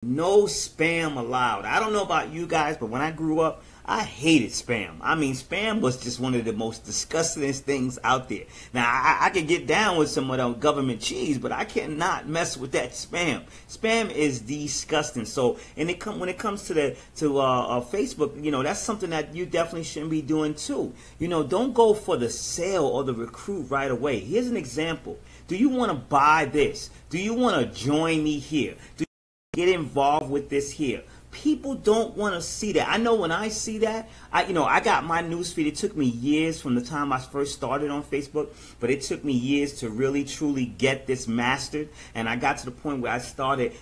No spam allowed. I don't know about you guys, but when I grew up, I hated spam. I mean, spam was just one of the most disgustingest things out there. Now, I could get down with some of the government cheese, but I cannot mess with that spam. Spam is disgusting. So, and when it comes to Facebook, you know, that's something that you definitely shouldn't be doing too. You know, don't go for the sale or the recruit right away. Here's an example. Do you want to buy this? Do you want to join me here? Get involved with this here. People don't want to see that. I know when I see that, I got my newsfeed. It took me years from the time I first started on Facebook, but it took me years to really truly get this mastered. And I got to the point where I started,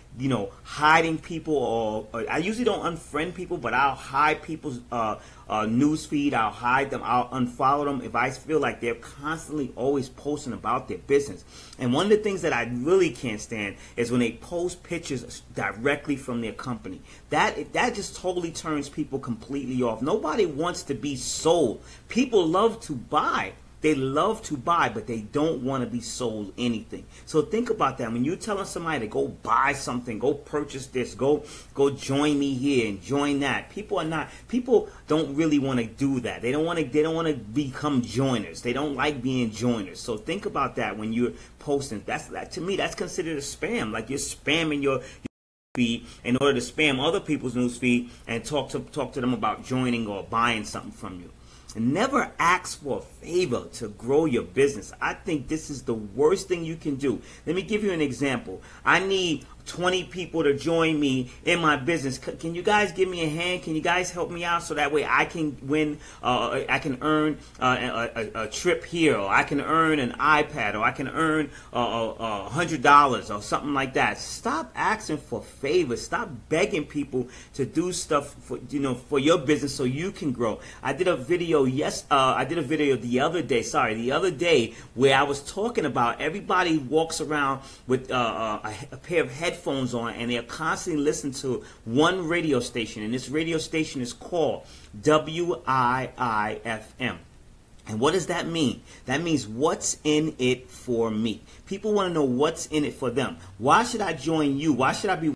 hiding people, or I usually don't unfriend people, but I'll hide people's newsfeed. I'll hide them. I'll unfollow them if I feel like they're constantly always posting about their business. And one of the things that I really can't stand is when they post pictures directly from their company. That just totally turns people completely off. Nobody wants to be sold. People love to buy. They love to buy, but they don't want to be sold anything. So think about that. When you're telling somebody to go buy something, go purchase this, go join me here and join that. People don't really want to do that. They don't want to become joiners. They don't like being joiners. So think about that when you're posting. To me, that's considered a spam. Like you're spamming your feed in order to spam other people's news feed and talk to them about joining or buying something from you. And never ask for a favor to grow your business. I think this is the worst thing you can do. Let me give you an example. I need 20 people to join me in my business. Can you guys give me a hand? Can you guys help me out so that way I can win, I can earn a trip here, or I can earn an iPad, or I can earn $100 or something like that. Stop asking for favors. Stop begging people to do stuff for your business so you can grow. I did a video the other day where I was talking about everybody walks around with a pair of headphones on, and they're constantly listening to one radio station, and this radio station is called WIIFM. And what does that mean? That means what's in it for me. People want to know what's in it for them. Why should I join you? Why should I be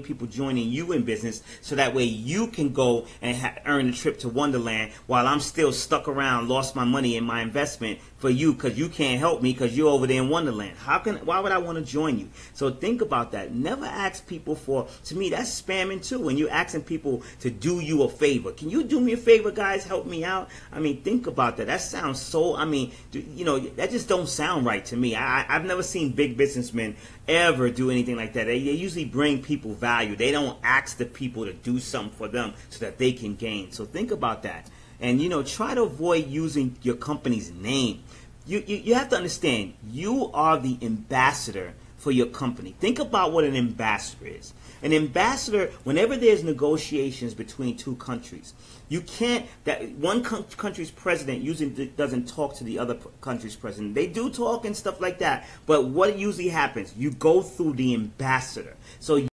people joining you in business so that way you can go and earn a trip to Wonderland while I'm still stuck around, lost my money in my investment for you because you can't help me because you're over there in Wonderland? Why would I want to join you? So think about that. Never ask people to me, that's spamming too. When you're asking people to do you a favor. Can you do me a favor, guys? Help me out. I mean, think about that. That sounds so, that just don't sound right to me. I've never seen big businessmen ever do anything like that. They usually bring people value. They don't ask the people to do something for them so that they can gain. So think about that. And try to avoid using your company's name. You have to understand, you are the ambassador for your company. Think about what an ambassador is. An ambassador, whenever there's negotiations between two countries, you can't, that one country's president usually doesn't talk to the other country's president. They do talk and stuff like that, but what usually happens, you go through the ambassador. So you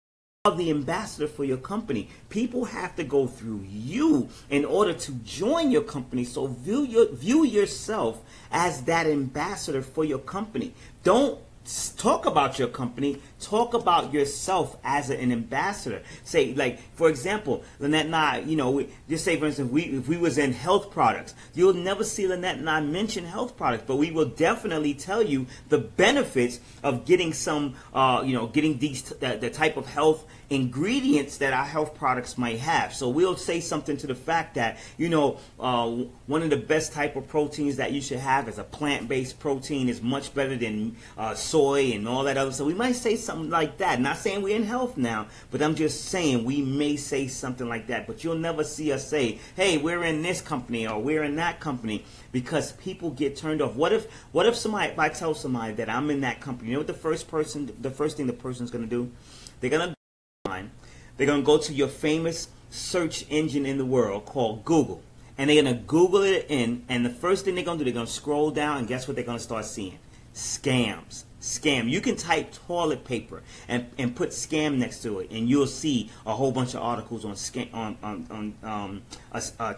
are the ambassador for your company. People have to go through you in order to join your company. So view yourself as that ambassador for your company. Don't talk about your company. Talk about yourself as an ambassador. Say, like, for example, Lynette and I, just say, for instance, if we was in health products, you'll never see Lynette and I mention health products, but we will definitely tell you the benefits of getting some, getting the type of health ingredients that our health products might have. So we'll say something to the fact that, one of the best type of proteins that you should have is a plant-based protein. Is much better than soy and all that other. So we might say something like that. Not saying we're in health now, but I'm just saying we may say something like that. But you'll never see us say, hey, we're in this company or we're in that company, because people get turned off. What if if I tell somebody that I'm in that company, you know what the first thing the person's going to do? They're going to go to your famous search engine in the world called Google. And they're going to Google it in, and the first thing they're going to do, they're going to scroll down, and guess what they're going to start seeing? Scams. Scam. You can type toilet paper and put scam next to it, and you'll see a whole bunch of articles on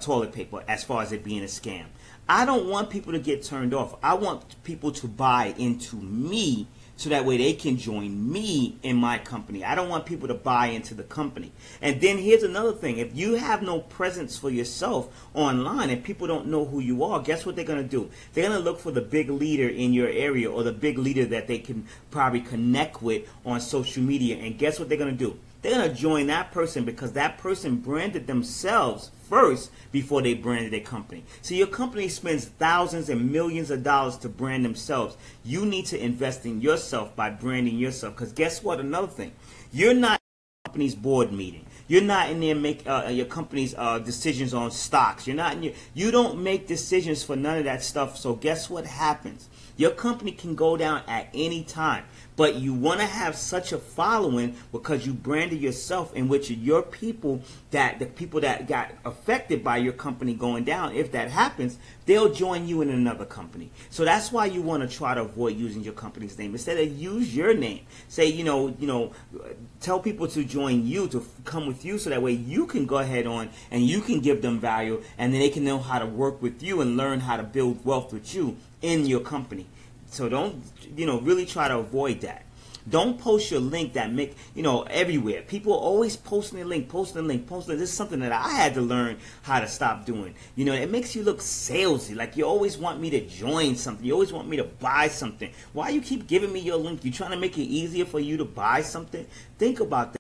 toilet paper as far as it being a scam. I don't want people to get turned off. I want people to buy into me so that way they can join me in my company. I don't want people to buy into the company. And then here's another thing. If you have no presence for yourself online and people don't know who you are, guess what they're going to do? They're going to look for the big leader in your area or the big leader that they can probably connect with on social media. And guess what they're going to do? They're going to join that person because that person branded themselves first before they branded their company. So your company spends thousands and millions of dollars to brand themselves. You need to invest in yourself by branding yourself, because guess what? Another thing, you're not in your company's board meeting. You're not in there make your company's decisions on stocks. You're not in you don't make decisions for none of that stuff. So guess what happens? Your company can go down at any time. But you want to have such a following because you branded yourself, in which your people, that the people that got affected by your company going down, if that happens, they'll join you in another company. So that's why you want to try to avoid using your company's name. Instead of use your name. Say, tell people to join you, to come with you, so that way you can go ahead on and you can give them value, and then they can know how to work with you and learn how to build wealth with you in your company. So don't, really try to avoid that. Don't post your link that make, everywhere. People are always posting a link, posting a link, posting a link. This is something that I had to learn how to stop doing. It makes you look salesy. Like you always want me to join something. You always want me to buy something. Why you keep giving me your link? You trying to make it easier for you to buy something? Think about that.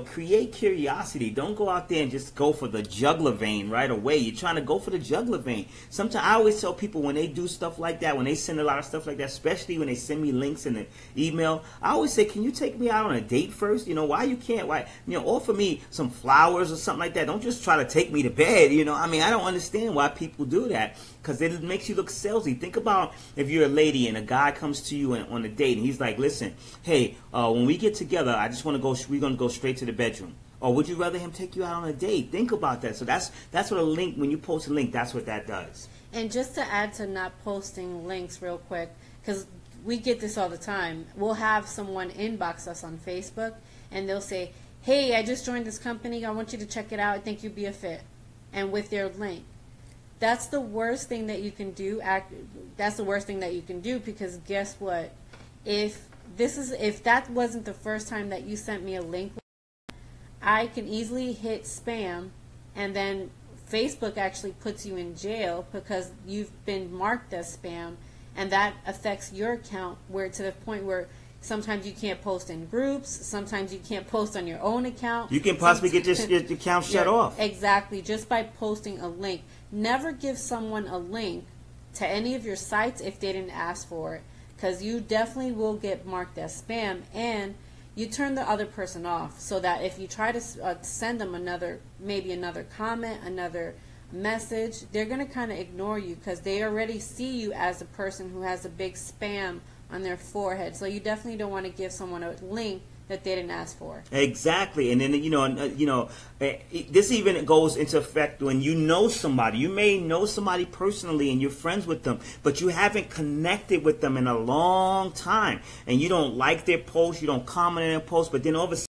Create curiosity. Don't go out there and just go for the jugular vein right away. You're trying to go for the jugular vein. Sometimes I always tell people, when they do stuff like that, when they send a lot of stuff like that, especially when they send me links in the email, I always say, can you take me out on a date first? Why you can't? Why, offer me some flowers or something like that. Don't just try to take me to bed. I don't understand why people do that, because it makes you look salesy. Think about if you're a lady and a guy comes to you on a date and he's like, listen, hey, when we get together, I just want to go, we're going to go straight to the bedroom. Or would you rather him take you out on a date? Think about that. So that's what a link, when you post a link, that's what that does. And just to add to not posting links real quick, because we get this all the time. We'll have someone inbox us on Facebook and they'll say, hey, I just joined this company. I want you to check it out. I think you'd be a fit. And with their link. That's the worst thing that you can do. That's the worst thing that you can do, because guess what? If that wasn't the first time that you sent me a link, I can easily hit spam, and then Facebook actually puts you in jail because you've been marked as spam, and that affects your account, where to the point where sometimes you can't post in groups, sometimes you can't post on your own account. You can possibly get your account shut off. Exactly, just by posting a link. Never give someone a link to any of your sites if they didn't ask for it, because you definitely will get marked as spam, and you turn the other person off, so that if you try to send them maybe another comment, another message, they're going to kind of ignore you because they already see you as a person who has a big spam on their forehead. So you definitely don't want to give someone a link that they didn't ask for. Exactly. And then this even goes into effect when you know somebody. You may know somebody personally and you're friends with them, but you haven't connected with them in a long time, and you don't like their posts, you don't comment on their posts, but then all of a sudden